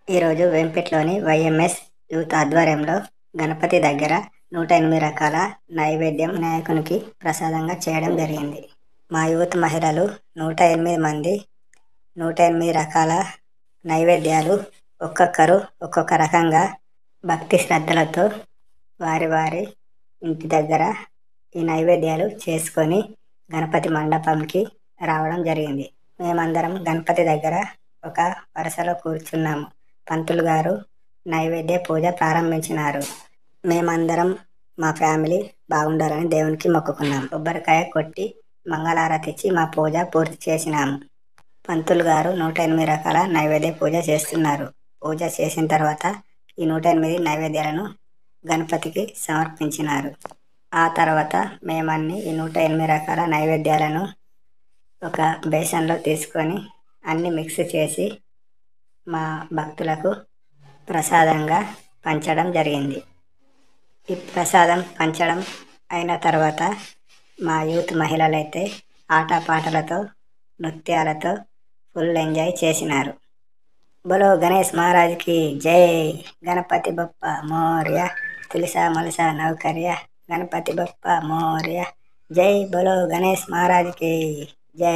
ఈరోజు వేంపేటలోని YMS youth ఆధ్వర్యంలో గణపతి దగ్గర 108 రకాల నైవేద్యం వినాయకునికి ప్రసాదంగా చేయడం జరిగింది. మా యూత్ మహిళలు 108 మంది 108 రకాల నైవేద్యాలు ఒక్కొక్కరు ఒక్కొక్క రకంగా భక్తి శ్రద్ధలతో వారి వారి ఇంటి దగ్గర ఈ నైవేద్యాలు చేసుకొని గణపతి మండపంకి రావడం జరిగింది. మేమందరం గణపతి దగ్గర ఒక వరుసలో కూర్చున్నాము. పంతులు గారు నైవేద్య పూజ ప్రారంభించినారు. మేమందరం మా ఫ్యామిలీ బాగుండాలని దేవునికి మొక్కుకున్నాం. కొబ్బరికాయ కొట్టి మంగళారతి ఇచ్చి మా పూజ పూర్తి చేసినాము. పంతులు గారు 108 రకాల నైవేద్య పూజ చేస్తున్నారు. పూజ చేసిన తర్వాత ఈ 108 నైవేద్యాలను గణపతికి సమర్పించినారు. ఆ తర్వాత మేమన్నీ ఈ 108 రకాల నైవేద్యాలను ఒక బేసన్లో తీసుకొని అన్ని మిక్స్ చేసి మా భక్తులకు ప్రసాదంగా పంచడం జరిగింది. ఈ ప్రసాదం పంచడం అయిన తర్వాత మా యూత్ మహిళలైతే ఆటపాటలతో నృత్యాలతో ఫుల్ ఎంజాయ్ చేసినారు. బోలో గణేష్ మహారాజ్కి జై. గణపతి బప్ప మోర్య. తులసా మలసా నౌకర్య. గణపతి బప్ప మోర్య. జై. బోలో గణేష్ మహారాజ్కి జై.